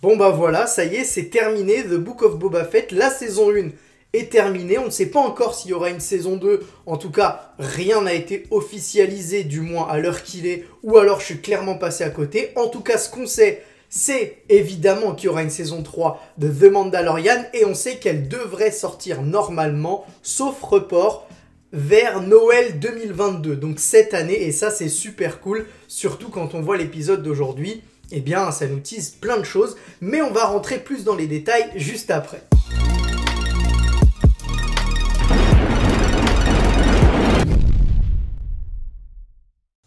Bon bah voilà, ça y est, c'est terminé, The Book of Boba Fett, la saison 1 est terminée, on ne sait pas encore s'il y aura une saison 2, en tout cas rien n'a été officialisé, du moins à l'heure qu'il est, ou alors je suis clairement passé à côté. En tout cas ce qu'on sait, c'est évidemment qu'il y aura une saison 3 de The Mandalorian, et on sait qu'elle devrait sortir normalement, sauf report, vers Noël 2022, donc cette année, et ça c'est super cool, surtout quand on voit l'épisode d'aujourd'hui. Eh bien, ça nous tease plein de choses, mais on va rentrer plus dans les détails juste après.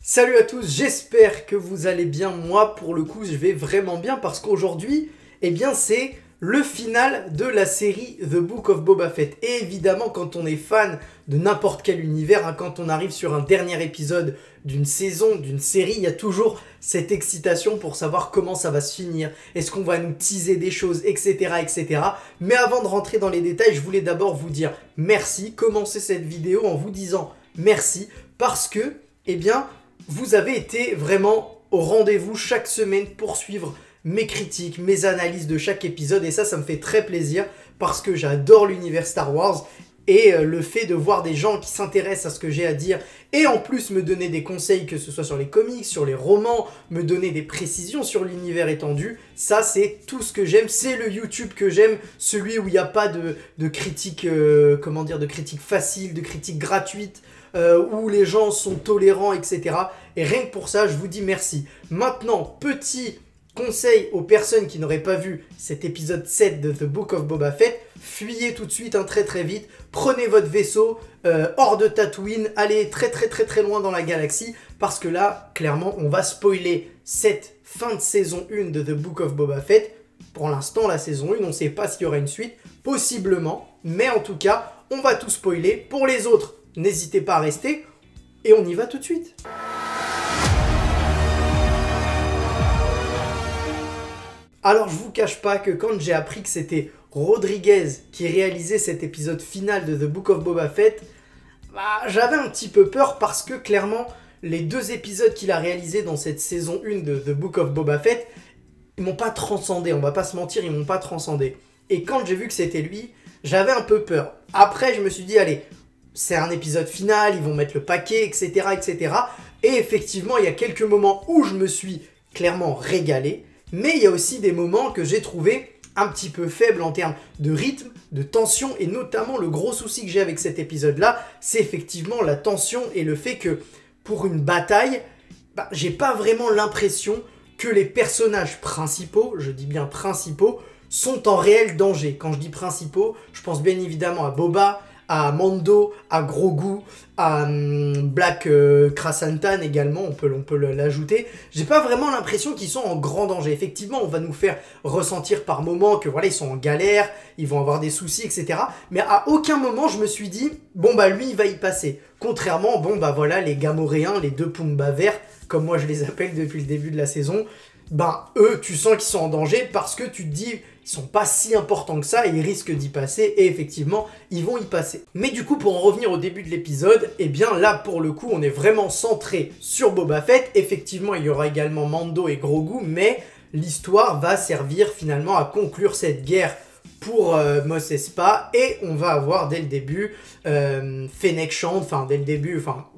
Salut à tous, j'espère que vous allez bien. Moi, pour le coup, je vais vraiment bien parce qu'aujourd'hui, eh bien, c'est le final de la série The Book of Boba Fett. Et évidemment, quand on est fan de n'importe quel univers, quand on arrive sur un dernier épisode d'une saison, d'une série, il y a toujours cette excitation pour savoir comment ça va se finir. Est-ce qu'on va nous teaser des choses, etc., etc. Mais avant de rentrer dans les détails, je voulais d'abord vous dire merci. Commencer cette vidéo en vous disant merci parce que, eh bien, vous avez été vraiment au rendez-vous chaque semaine pour suivre mes critiques, mes analyses de chaque épisode, et ça me fait très plaisir parce que j'adore l'univers Star Wars et le fait de voir des gens qui s'intéressent à ce que j'ai à dire et en plus me donner des conseils, que ce soit sur les comics, sur les romans, me donner des précisions sur l'univers étendu, ça c'est tout ce que j'aime, c'est le YouTube que j'aime, celui où il n'y a pas de critiques, comment dire, de critiques faciles, de critiques gratuites, où les gens sont tolérants, etc. Et rien que pour ça, je vous dis merci. Maintenant, petit conseil aux personnes qui n'auraient pas vu cet épisode 7 de The Book of Boba Fett, fuyez tout de suite, très très vite, prenez votre vaisseau hors de Tatooine, allez très loin dans la galaxie, parce que là, clairement, on va spoiler cette fin de saison 1 de The Book of Boba Fett. Pour l'instant, la saison 1, on ne sait pas s'il y aura une suite, possiblement, mais en tout cas, on va tout spoiler. Pour les autres, n'hésitez pas à rester, et on y va tout de suite. Alors je vous cache pas que quand j'ai appris que c'était Rodriguez qui réalisait cet épisode final de The Book of Boba Fett, j'avais un petit peu peur parce que clairement les deux épisodes qu'il a réalisés dans cette saison 1 de The Book of Boba Fett, ils m'ont pas transcendé, on va pas se mentir, ils m'ont pas transcendé. Et quand j'ai vu que c'était lui, j'avais un peu peur. Après je me suis dit allez, c'est un épisode final, ils vont mettre le paquet, etc., etc. Et effectivement il y a quelques moments où je me suis clairement régalé. Mais il y a aussi des moments que j'ai trouvé un petit peu faibles en termes de rythme, de tension, et notamment le gros souci que j'ai avec cet épisode-là, c'est effectivement la tension et le fait que pour une bataille, j'ai pas vraiment l'impression que les personnages principaux, je dis bien principaux, sont en réel danger. Quand je dis principaux, je pense bien évidemment à Boba, à Mando, à Grogu, à Black Krrsantan également, on peut l'ajouter. J'ai pas vraiment l'impression qu'ils sont en grand danger. Effectivement, on va nous faire ressentir par moments que voilà, ils sont en galère, ils vont avoir des soucis, etc. Mais à aucun moment je me suis dit, bon bah lui il va y passer. Contrairement, bon bah voilà, les Gamoréens, les deux Pumba verts, comme moi je les appelle depuis le début de la saison, eux, tu sens qu'ils sont en danger parce que tu te dis, ils sont pas si importants que ça et ils risquent d'y passer, et effectivement, ils vont y passer. Mais du coup, pour en revenir au début de l'épisode, eh bien là, pour le coup, on est vraiment centré sur Boba Fett. Effectivement, il y aura également Mando et Grogu, mais l'histoire va servir finalement à conclure cette guerre pour Mos Espa, et on va avoir dès le début Fennec Shand,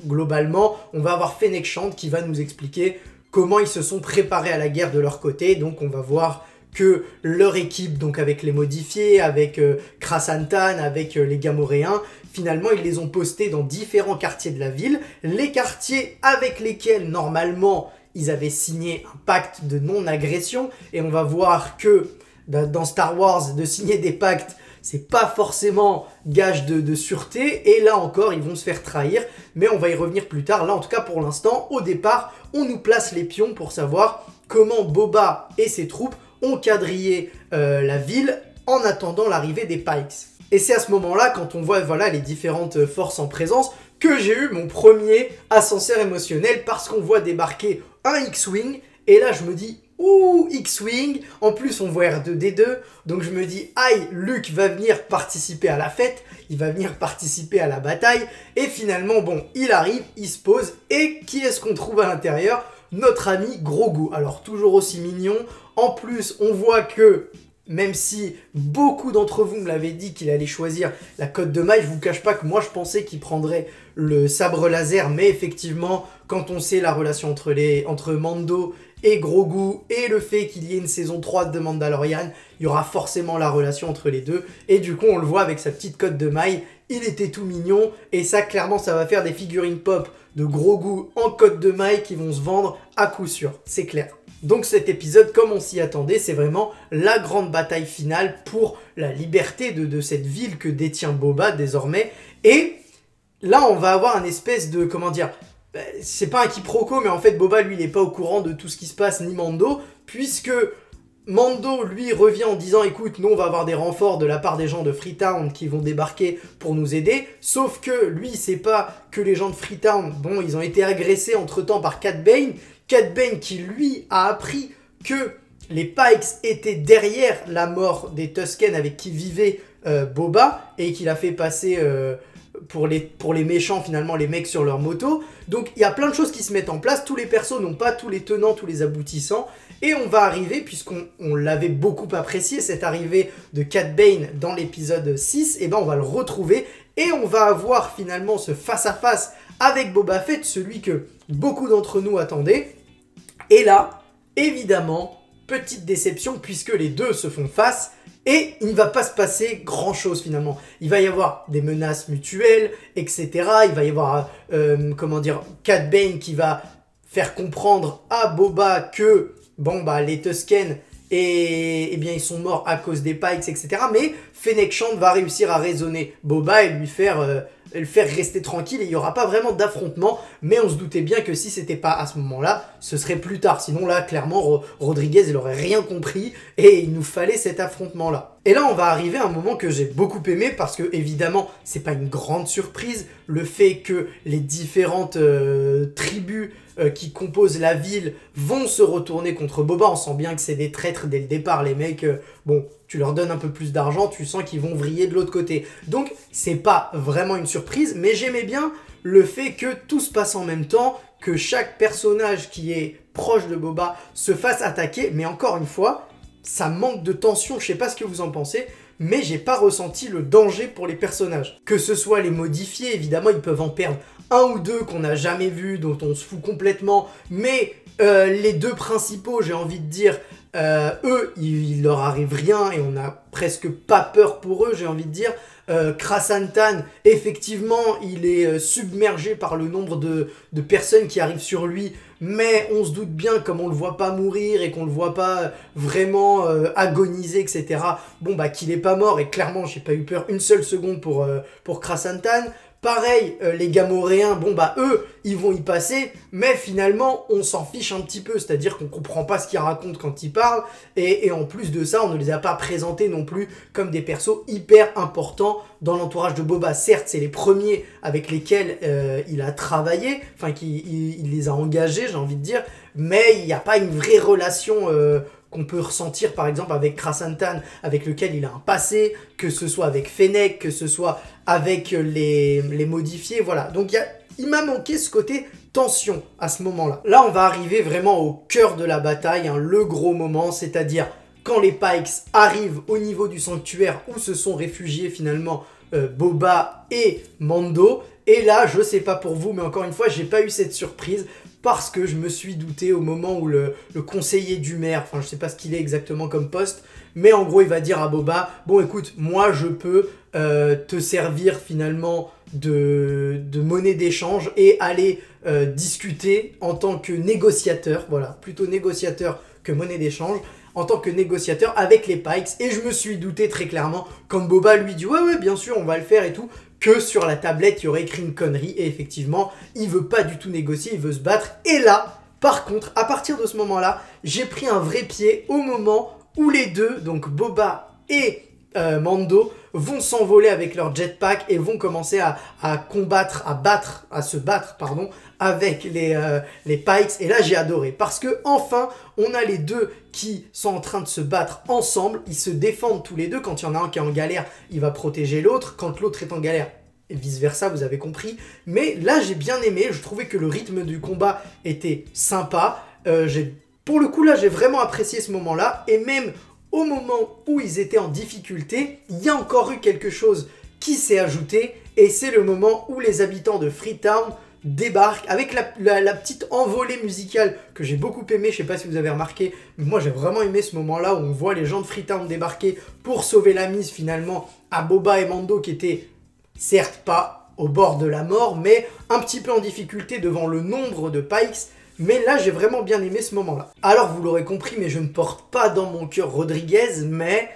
globalement, on va avoir Fennec Shand qui va nous expliquer comment ils se sont préparés à la guerre de leur côté. Donc on va voir que leur équipe, donc avec les modifiés, avec Krrsantan, avec les Gamoréens, finalement ils les ont postés dans différents quartiers de la ville, les quartiers avec lesquels normalement ils avaient signé un pacte de non-agression, et on va voir que dans Star Wars, de signer des pactes, c'est pas forcément gage de sûreté, et là encore ils vont se faire trahir, mais on va y revenir plus tard. Là en tout cas pour l'instant, au départ, on nous place les pions pour savoir comment Boba et ses troupes ont quadrillé la ville en attendant l'arrivée des Pikes. Et c'est à ce moment-là, quand on voit voilà, les différentes forces en présence, que j'ai eu mon premier ascenseur émotionnel, parce qu'on voit débarquer un X-Wing, et là je me dis, ouh, X-Wing, en plus on voit R2-D2, donc je me dis, aïe, Luke va venir participer à la fête, il va venir participer à la bataille, et finalement, bon, il arrive, il se pose, et qui est-ce qu'on trouve à l'intérieur? Notre ami Grogu. Alors toujours aussi mignon, En plus, on voit que, même si beaucoup d'entre vous me l'avaient dit qu'il allait choisir la cotte de maille, je vous cache pas que moi je pensais qu'il prendrait le sabre laser, mais effectivement, quand on sait la relation entre Mando et Grogu, et le fait qu'il y ait une saison 3 de Mandalorian, il y aura forcément la relation entre les deux, et du coup on le voit avec sa petite cotte de maille, il était tout mignon, et ça clairement ça va faire des figurines pop de Grogu en cotte de maille qui vont se vendre à coup sûr, c'est clair. Donc cet épisode, comme on s'y attendait, c'est vraiment la grande bataille finale pour la liberté de cette ville que détient Boba désormais. Et là, on va avoir un espèce de, comment dire, c'est pas un quiproquo, mais en fait, Boba, lui, il est pas au courant de tout ce qui se passe, ni Mando, puisque Mando, lui, revient en disant, écoute, nous, on va avoir des renforts de la part des gens de Freetown qui vont débarquer pour nous aider, sauf que lui, il sait pas que les gens de Freetown, bon, ils ont été agressés entre-temps par Cad Bane, Cad Bane qui, lui, a appris que les Pikes étaient derrière la mort des Tusken avec qui vivait Boba, et qu'il a fait passer pour les méchants, finalement, les mecs sur leur moto. Donc, il y a plein de choses qui se mettent en place. Tous les persos n'ont pas tous les tenants, tous les aboutissants. Et on va arriver, puisqu'on l'avait beaucoup apprécié, cette arrivée de Cad Bane dans l'épisode 6, et ben on va le retrouver. Et on va avoir, finalement, ce face-à-face avec Boba Fett, celui que beaucoup d'entre nous attendaient. Et là, évidemment, petite déception puisque les deux se font face et il ne va pas se passer grand chose finalement. Il va y avoir des menaces mutuelles, etc. Il va y avoir, comment dire, Cad Bane qui va faire comprendre à Boba que, bon bah les Tusken, et bien ils sont morts à cause des Pikes, etc. Mais Fennec Shand va réussir à raisonner Boba et lui faire... le faire rester tranquille et il n'y aura pas vraiment d'affrontement, mais on se doutait bien que si c'était pas à ce moment-là, ce serait plus tard. Sinon là, clairement, Rodriguez, il aurait rien compris et il nous fallait cet affrontement-là. Et là, on va arriver à un moment que j'ai beaucoup aimé parce que, évidemment, c'est pas une grande surprise, le fait que les différentes tribus qui composent la ville vont se retourner contre Boba. On sent bien que c'est des traîtres dès le départ, les mecs, bon... Tu leur donnes un peu plus d'argent, tu sens qu'ils vont vriller de l'autre côté. Donc, c'est pas vraiment une surprise, mais j'aimais bien le fait que tout se passe en même temps, que chaque personnage qui est proche de Boba se fasse attaquer. Mais encore une fois, ça manque de tension, je sais pas ce que vous en pensez, mais j'ai pas ressenti le danger pour les personnages. Que ce soit les modifiés, évidemment, ils peuvent en perdre un ou deux qu'on n'a jamais vus, dont on se fout complètement, mais les deux principaux, j'ai envie de dire... eux, il leur arrive rien et on n'a presque pas peur pour eux, j'ai envie de dire. Krrsantan, effectivement, il est submergé par le nombre de personnes qui arrivent sur lui, mais on se doute bien, comme on le voit pas mourir et qu'on le voit pas vraiment agoniser, etc. Bon, bah, qu'il est pas mort, et clairement, j'ai pas eu peur une seule seconde pour Krrsantan. Pareil, les Gamoréens, bon bah eux, ils vont y passer, mais finalement, on s'en fiche un petit peu, c'est-à-dire qu'on comprend pas ce qu'ils racontent quand ils parlent, et en plus de ça, on ne les a pas présentés non plus comme des persos hyper importants dans l'entourage de Boba. Certes, c'est les premiers avec lesquels il a travaillé, enfin il les a engagés, j'ai envie de dire, mais il n'y a pas une vraie relation... qu'on peut ressentir par exemple avec Krrsantan, avec lequel il a un passé, que ce soit avec Fennec, que ce soit avec les modifiés, voilà. Donc il m'a manqué ce côté tension à ce moment-là. Là, on va arriver vraiment au cœur de la bataille, hein, le gros moment, c'est-à-dire quand les Pikes arrivent au niveau du sanctuaire où se sont réfugiés finalement Boba et Mando. Et là, je sais pas pour vous, mais encore une fois, j'ai pas eu cette surprise parce que je me suis douté au moment où le conseiller du maire, enfin je sais pas ce qu'il est exactement comme poste, mais en gros il va dire à Boba, bon écoute, moi je peux te servir finalement de monnaie d'échange et aller discuter en tant que négociateur, voilà, plutôt négociateur que monnaie d'échange, en tant que négociateur avec les Pikes, et je me suis douté très clairement, quand Boba lui dit ouais bien sûr on va le faire et tout, que sur la tablette, il y aurait écrit une connerie, et effectivement, il veut pas du tout négocier, il veut se battre, et là, par contre, à partir de ce moment-là, j'ai pris un vrai pied au moment où les deux, donc Boba et Mando, vont s'envoler avec leur jetpack et vont commencer à se battre, avec les Pikes, et là j'ai adoré, parce que enfin, on a les deux qui sont en train de se battre ensemble, ils se défendent tous les deux, quand il y en a un qui est en galère, il va protéger l'autre, quand l'autre est en galère, et vice versa, vous avez compris, mais là j'ai bien aimé, je trouvais que le rythme du combat était sympa, j'ai Pour le coup, là, j'ai vraiment apprécié ce moment-là, et même au moment où ils étaient en difficulté, il y a encore eu quelque chose qui s'est ajouté, et c'est le moment où les habitants de Freetown débarquent avec la petite envolée musicale que j'ai beaucoup aimé. Je sais pas si vous avez remarqué, mais moi j'ai vraiment aimé ce moment-là où on voit les gens de Freetown débarquer pour sauver la mise finalement à Boba et Mando qui étaient certes pas au bord de la mort, mais un petit peu en difficulté devant le nombre de Pikes. Mais là, j'ai vraiment bien aimé ce moment-là. Alors, vous l'aurez compris, mais je ne porte pas dans mon cœur Rodriguez, mais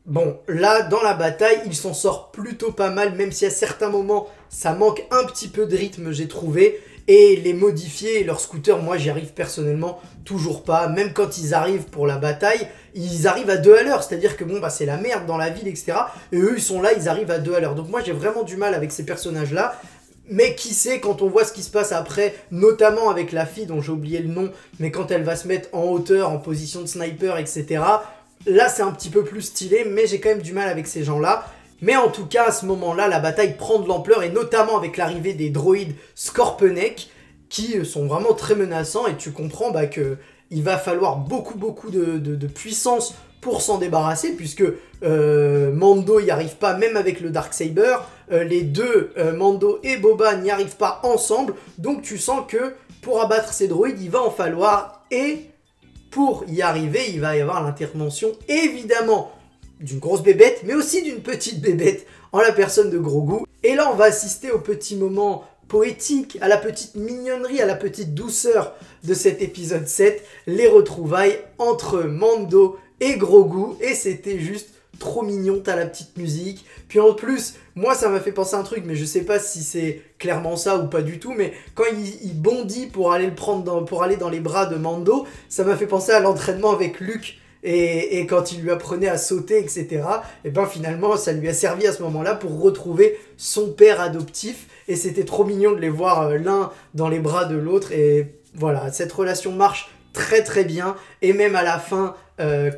bon, là, dans la bataille, il s'en sort plutôt pas mal, même si à certains moments, ça manque un petit peu de rythme, j'ai trouvé. Et les modifier, leur scooter, moi, j'y arrive personnellement toujours pas. Même quand ils arrivent pour la bataille, ils arrivent à 2 à l'heure. C'est-à-dire que bon, bah, c'est la merde dans la ville, etc. Et eux, ils sont là, ils arrivent à 2 à l'heure. Donc moi, j'ai vraiment du mal avec ces personnages-là. Mais qui sait, quand on voit ce qui se passe après, notamment avec la fille dont j'ai oublié le nom, mais quand elle va se mettre en hauteur, en position de sniper, etc., là c'est un petit peu plus stylé, mais j'ai quand même du mal avec ces gens-là. Mais en tout cas, à ce moment-là, la bataille prend de l'ampleur, et notamment avec l'arrivée des droïdes Scorpenek, qui sont vraiment très menaçants, et tu comprends bah, qu'il va falloir beaucoup de puissance pour s'en débarrasser, puisque Mando n'y arrive pas, même avec le Darksaber. Les deux, Mando et Boba, n'y arrivent pas ensemble. Donc tu sens que pour abattre ces droïdes, il va en falloir. Et pour y arriver, il va y avoir l'intervention, évidemment, d'une grosse bébête, mais aussi d'une petite bébête, en la personne de Grogu. Et là, on va assister au petit moment poétique, à la petite mignonnerie, à la petite douceur de cet épisode 7, les retrouvailles entre Mando et Grogu, et c'était juste trop mignon. T'as la petite musique, puis en plus, moi ça m'a fait penser à un truc, mais je sais pas si c'est clairement ça ou pas du tout, mais quand il bondit pour aller le prendre pour aller dans les bras de Mando, ça m'a fait penser à l'entraînement avec Luke, et quand il lui apprenait à sauter, etc. Et ben finalement, ça lui a servi à ce moment-là pour retrouver son père adoptif, et c'était trop mignon de les voir l'un dans les bras de l'autre, et voilà, cette relation marche très bien, et même à la fin,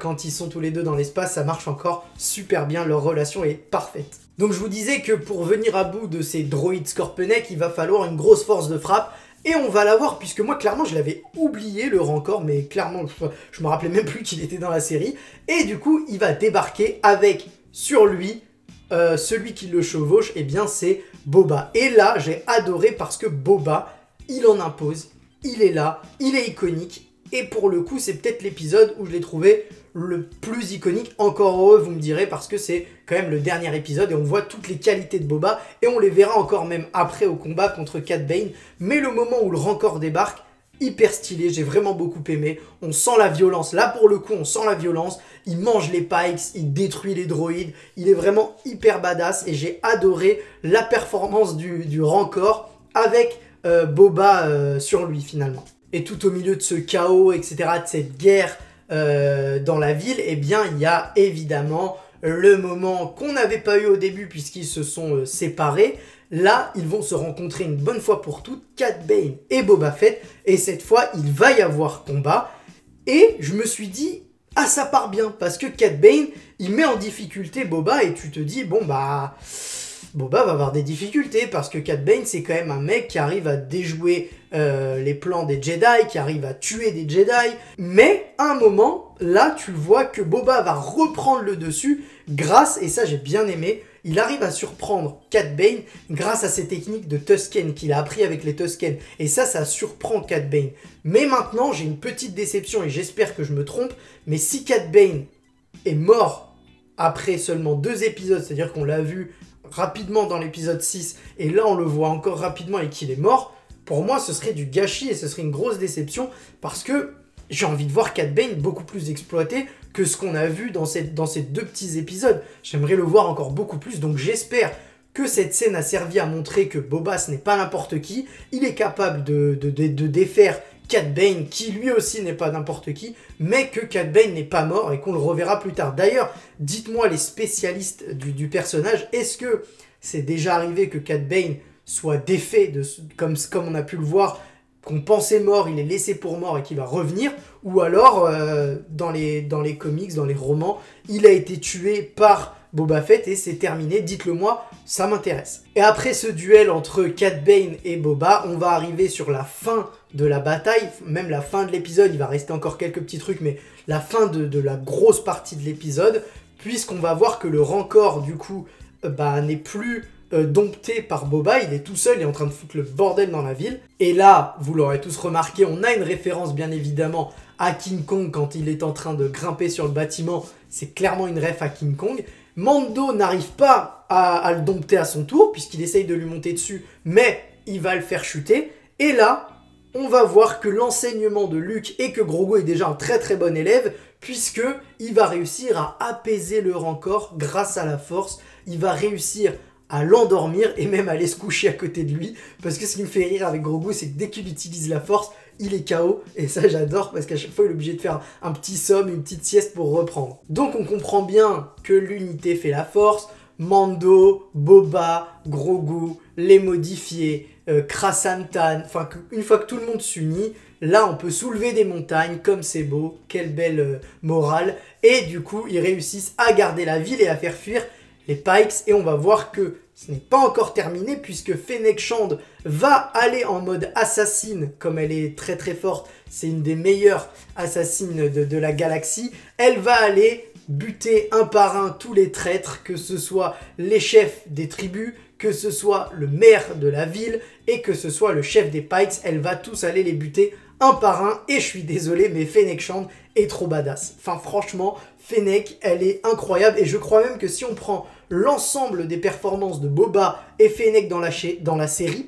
quand ils sont tous les deux dans l'espace, ça marche encore super bien, leur relation est parfaite. Donc je vous disais que pour venir à bout de ces droïdes Scorpenek, il va falloir une grosse force de frappe, et on va l'avoir, puisque moi clairement je l'avais oublié le Rancor, mais clairement je me rappelais même plus qu'il était dans la série, et du coup il va débarquer avec sur lui celui qui le chevauche, et bien c'est Boba. Et là j'ai adoré parce que Boba, il en impose, il est là, il est iconique. Et pour le coup, c'est peut-être l'épisode où je l'ai trouvé le plus iconique. Encore heureux, vous me direz, parce que c'est quand même le dernier épisode et on voit toutes les qualités de Boba. Et on les verra encore même après au combat contre Cad Bane. Mais le moment où le Rancor débarque, hyper stylé, j'ai vraiment beaucoup aimé. On sent la violence. Là, pour le coup, on sent la violence. Il mange les Pikes, il détruit les droïdes. Il est vraiment hyper badass. Et j'ai adoré la performance du Rancor avec Boba sur lui, finalement. Et tout au milieu de ce chaos, etc., de cette guerre dans la ville, eh bien, il y a évidemment le moment qu'on n'avait pas eu au début puisqu'ils se sont séparés. Là, ils vont se rencontrer une bonne fois pour toutes, Cad Bane et Boba Fett, et cette fois, il va y avoir combat. Et je me suis dit, ah, ça part bien, parce que Cad Bane, il met en difficulté Boba, et tu te dis, bon, bah... Boba va avoir des difficultés parce que Cad Bane c'est quand même un mec qui arrive à déjouer les plans des Jedi, qui arrive à tuer des Jedi, mais à un moment, là tu vois que Boba va reprendre le dessus grâce, et ça j'ai bien aimé, il arrive à surprendre Cad Bane grâce à ses techniques de Tusken qu'il a appris avec les Tusken, et ça surprend Cad Bane. Mais maintenant j'ai une petite déception et j'espère que je me trompe, mais si Cad Bane est mort après seulement 2 épisodes, c'est-à-dire qu'on l'a vu rapidement dans l'épisode 6, et là on le voit encore rapidement et qu'il est mort, pour moi ce serait du gâchis et ce serait une grosse déception, parce que j'ai envie de voir Cad Bane beaucoup plus exploité que ce qu'on a vu dans ces 2 petits épisodes. J'aimerais le voir encore beaucoup plus, donc j'espère que cette scène a servi à montrer que Boba ce n'est pas n'importe qui, il est capable de défaire Cad Bane, qui lui aussi n'est pas n'importe qui, mais que Cad Bane n'est pas mort et qu'on le reverra plus tard. D'ailleurs, dites-moi les spécialistes du personnage, est-ce que c'est déjà arrivé que Cad Bane soit défait, comme on a pu le voir, qu'on pensait mort, il est laissé pour mort et qu'il va revenir, ou alors, dans les comics, dans les romans, il a été tué par Boba Fett et c'est terminé, dites-le moi, ça m'intéresse. Et après ce duel entre Cad Bane et Boba, on va arriver sur la fin de la bataille, même la fin de l'épisode, il va rester encore quelques petits trucs, mais la fin de la grosse partie de l'épisode, puisqu'on va voir que le Rancor, du coup, n'est plus dompté par Boba, il est tout seul, il est en train de foutre le bordel dans la ville. Et là, vous l'aurez tous remarqué, on a une référence bien évidemment à King Kong quand il est en train de grimper sur le bâtiment, c'est clairement une ref à King Kong. Mando n'arrive pas à le dompter à son tour, puisqu'il essaye de lui monter dessus, mais il va le faire chuter. Et là, on va voir que l'enseignement de Luke et que Grogu est déjà un très très bon élève, puisque il va réussir à apaiser le Rancor grâce à la force. Il va réussir à l'endormir et même à aller se coucher à côté de lui, parce que ce qui me fait rire avec Grogu, c'est que dès qu'il utilise la force, il est KO, et ça j'adore, parce qu'à chaque fois il est obligé de faire un petit somme, une petite sieste pour reprendre. Donc on comprend bien que l'unité fait la force. Mando, Boba, Grogu, les modifiés, Krasantan, enfin une fois que tout le monde s'unit, là on peut soulever des montagnes, comme c'est beau, quelle belle morale, et du coup ils réussissent à garder la ville et à faire fuir les Pikes, et on va voir que ce n'est pas encore terminé, puisque Fennec Shand va aller en mode assassine, comme elle est très très forte, c'est une des meilleures assassines de la galaxie, elle va aller buter un par un tous les traîtres, que ce soit les chefs des tribus, que ce soit le maire de la ville, et que ce soit le chef des Pikes, elle va tous aller les buter un par un, et je suis désolé, mais Fennec Shand est trop badass. Enfin franchement, Fennec, elle est incroyable, et je crois même que si on prend l'ensemble des performances de Boba et Fennec dans la série,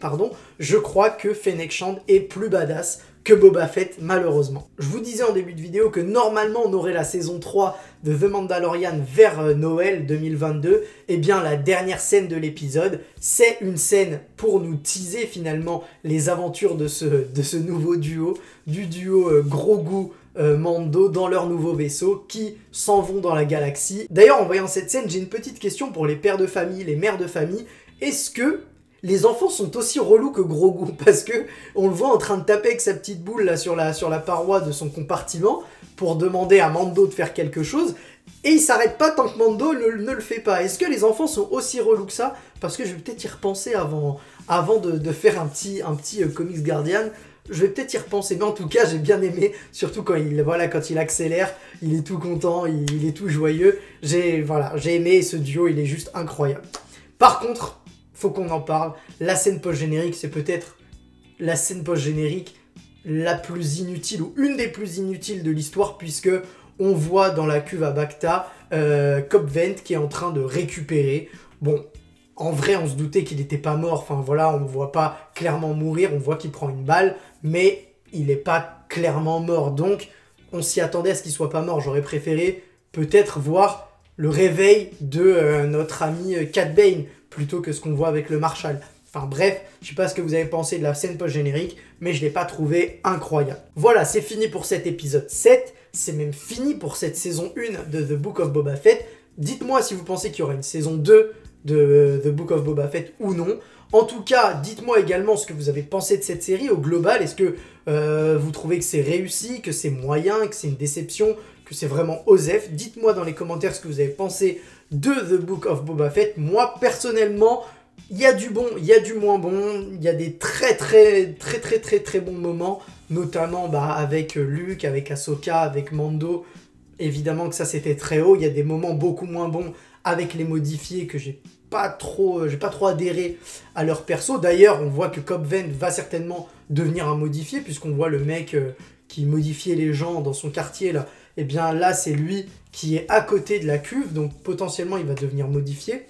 je crois que Fennec Shand est plus badass que Boba Fett, malheureusement. Je vous disais en début de vidéo que normalement on aurait la saison 3 de The Mandalorian vers Noël 2022. Et bien la dernière scène de l'épisode, c'est une scène pour nous teaser finalement les aventures de ce nouveau duo, du duo Grogu Mando dans leur nouveau vaisseau qui s'en vont dans la galaxie. D'ailleurs en voyant cette scène, j'ai une petite question pour les pères de famille, les mères de famille. Est-ce que les enfants sont aussi relous que Grogu? Parce que on le voit en train de taper avec sa petite boule là sur la paroi de son compartiment pour demander à Mando de faire quelque chose, et il s'arrête pas tant que Mando ne le fait pas. Est-ce que les enfants sont aussi relous que ça? Parce que je vais peut-être y repenser avant de faire un petit Comics Guardian. Je vais peut-être y repenser, mais en tout cas j'ai bien aimé, surtout quand il accélère, il est tout content, il est tout joyeux. J'ai aimé ce duo, il est juste incroyable. Par contre, faut qu'on en parle, la scène post-générique, c'est peut-être la scène post-générique la plus inutile, ou une des plus inutiles de l'histoire, puisque on voit dans la cuve à Bacta Cobb Vanth qui est en train de récupérer. Bon, en vrai, on se doutait qu'il n'était pas mort. Enfin voilà, on ne voit pas clairement mourir. On voit qu'il prend une balle, mais il n'est pas clairement mort. Donc, on s'y attendait à ce qu'il soit pas mort. J'aurais préféré peut-être voir le réveil de notre ami Cad Bane plutôt que ce qu'on voit avec le Marshal. Enfin bref, je sais pas ce que vous avez pensé de la scène post-générique, mais je l'ai pas trouvé incroyable. Voilà, c'est fini pour cet épisode 7. C'est même fini pour cette saison 1 de The Book of Boba Fett. Dites-moi si vous pensez qu'il y aura une saison 2 de The Book of Boba Fett ou non. En tout cas, dites-moi également ce que vous avez pensé de cette série au global. Est-ce que vous trouvez que c'est réussi, que c'est moyen, que c'est une déception, que c'est vraiment osef? Dites-moi dans les commentaires ce que vous avez pensé de The Book of Boba Fett. Moi, personnellement, il y a du bon, il y a du moins bon. Il y a des très bons moments, notamment avec Luke, avec Ahsoka, avec Mando. Évidemment que ça, c'était très haut. Il y a des moments beaucoup moins bons avec les modifiés que j'ai pas trop adhéré à leur perso. D'ailleurs, on voit que Cobb Vanth va certainement devenir un modifié, puisqu'on voit le mec qui modifiait les gens dans son quartier là. Et bien là, c'est lui qui est à côté de la cuve, donc potentiellement il va devenir modifié.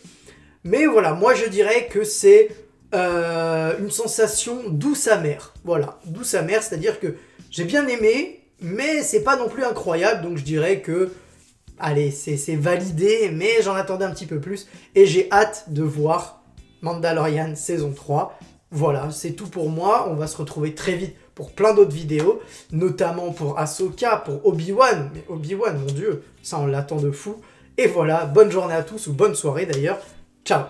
Mais voilà, moi je dirais que c'est une sensation douce amère. Voilà, douce amère, c'est-à-dire que j'ai bien aimé, mais c'est pas non plus incroyable, donc je dirais que allez, c'est validé, mais j'en attendais un petit peu plus. Et j'ai hâte de voir Mandalorian saison 3. Voilà, c'est tout pour moi. On va se retrouver très vite pour plein d'autres vidéos, notamment pour Ahsoka, pour Obi-Wan. Mais Obi-Wan, mon Dieu, ça on l'attend de fou. Et voilà, bonne journée à tous, ou bonne soirée d'ailleurs. Ciao!